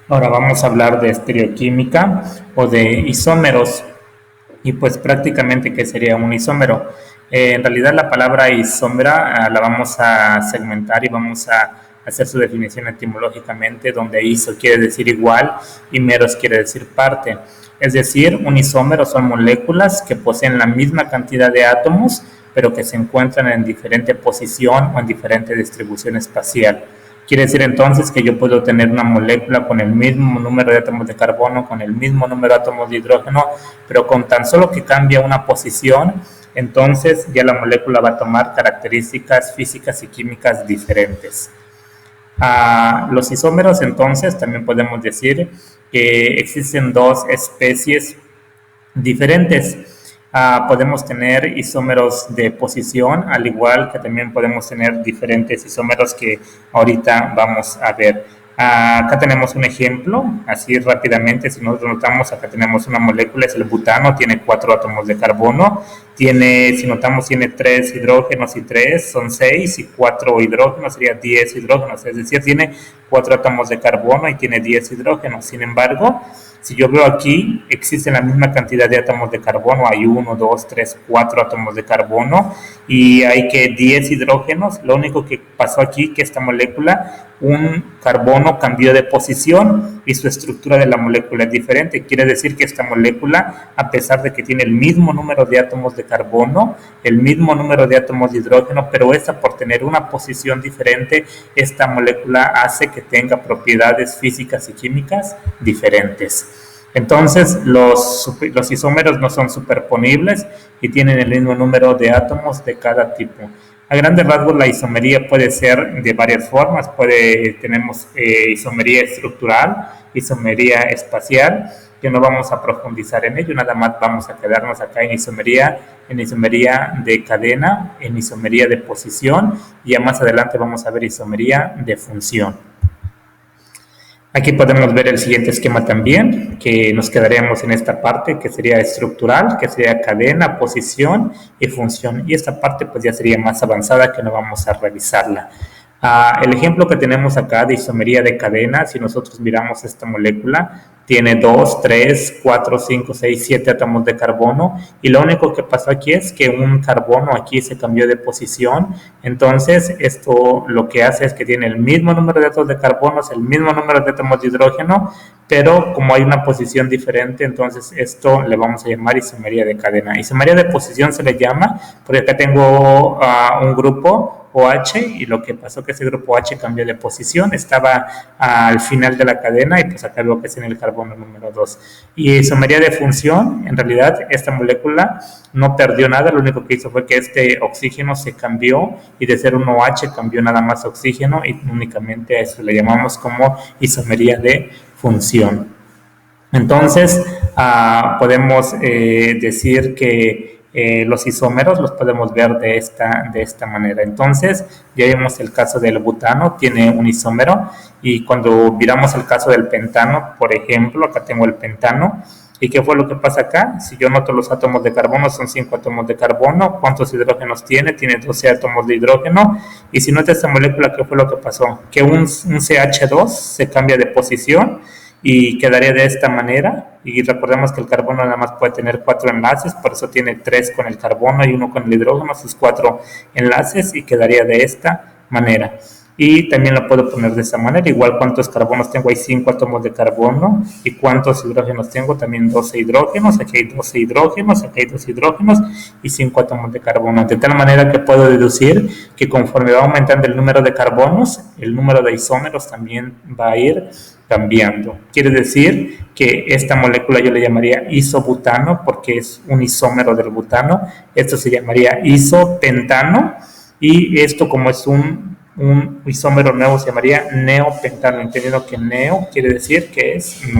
Ahora vamos a hablar de estereoquímica o de isómeros. Y pues prácticamente, ¿qué sería un isómero? En realidad la palabra isómera la vamos a segmentar y vamos a hacer su definición etimológicamente, donde iso quiere decir igual y meros quiere decir parte. Es decir, un isómero son moléculas que poseen la misma cantidad de átomos, pero que se encuentran en diferente posición o en diferente distribución espacial. Quiere decir entonces que yo puedo tener una molécula con el mismo número de átomos de carbono, con el mismo número de átomos de hidrógeno, pero con tan solo que cambie una posición, entonces ya la molécula va a tomar características físicas y químicas diferentes. Los isómeros, entonces, también podemos decir que existen dos especies diferentes. Podemos tener isómeros de posición, al igual que también podemos tener diferentes isómeros que ahorita vamos a ver. Acá tenemos un ejemplo, así rápidamente, si nosotros notamos, acá tenemos una molécula, es el butano, tiene 4 átomos de carbono, si notamos, tiene 3 hidrógenos y 3, son 6, y 4 hidrógenos sería 10 hidrógenos, es decir, tiene 4 átomos de carbono y tiene 10 hidrógenos. Sin embargo, si yo veo aquí, existe la misma cantidad de átomos de carbono, hay 1, 2, 3, 4 átomos de carbono y hay que 10 hidrógenos. Lo único que pasó aquí, que esta molécula, un carbono cambió de posición y su estructura de la molécula es diferente. Quiere decir que esta molécula, a pesar de que tiene el mismo número de átomos de carbono, el mismo número de átomos de hidrógeno, pero esta por tener una posición diferente, esta molécula hace que tenga propiedades físicas y químicas diferentes. Entonces, los isómeros no son superponibles y tienen el mismo número de átomos de cada tipo. A grandes rasgos, la isomería puede ser de varias formas. Tenemos isomería estructural, isomería espacial, que no vamos a profundizar en ello, nada más vamos a quedarnos acá en isomería de cadena, en isomería de posición, y ya más adelante vamos a ver isomería de función. Aquí podemos ver el siguiente esquema también, que nos quedaríamos en esta parte, que sería estructural, que sería cadena, posición y función. Y esta parte pues ya sería más avanzada, que no vamos a revisarla. El ejemplo que tenemos acá de isomería de cadena, si nosotros miramos esta molécula, tiene 2, 3, 4, 5, 6, 7 átomos de carbono, y lo único que pasó aquí es que un carbono aquí se cambió de posición. Entonces esto lo que hace es que tiene el mismo número de átomos de carbono, el mismo número de átomos de hidrógeno, pero como hay una posición diferente, entonces esto le vamos a llamar isomería de cadena. Isomería de posición se le llama porque acá tengo un grupo OH, y lo que pasó que ese grupo OH cambió de posición, estaba al final de la cadena, y pues acá veo que es en el carbono número 2. Y isomería de función, en realidad esta molécula no perdió nada, lo único que hizo fue que este oxígeno se cambió, y de ser un OH cambió nada más oxígeno, y únicamente a eso le llamamos como isomería de función. Entonces, podemos decir que los isómeros los podemos ver de esta manera. Entonces, ya vimos el caso del butano, tiene un isómero, y cuando miramos el caso del pentano, por ejemplo, acá tengo el pentano. ¿Y qué fue lo que pasa acá? Si yo noto los átomos de carbono, son 5 átomos de carbono. ¿Cuántos hidrógenos tiene? Tiene 12 átomos de hidrógeno. Y si nota esta molécula, ¿qué fue lo que pasó? Que un CH2 se cambia de posición y quedaría de esta manera. Y recordemos que el carbono nada más puede tener 4 enlaces, por eso tiene 3 con el carbono y 1 con el hidrógeno, sus 4 enlaces, y quedaría de esta manera. Y también lo puedo poner de esta manera, igual cuántos carbonos tengo, hay 5 átomos de carbono, y cuántos hidrógenos tengo, también 12 hidrógenos, aquí hay 12 hidrógenos, aquí hay 2 hidrógenos y 5 átomos de carbono, de tal manera que puedo deducir que conforme va aumentando el número de carbonos, el número de isómeros también va a ir cambiando. Quiere decir que esta molécula yo le llamaría isobutano porque es un isómero del butano. Esto se llamaría isopentano, y esto, como es un isómero nuevo, se llamaría neopentano, entendiendo que neo quiere decir que es nuevo.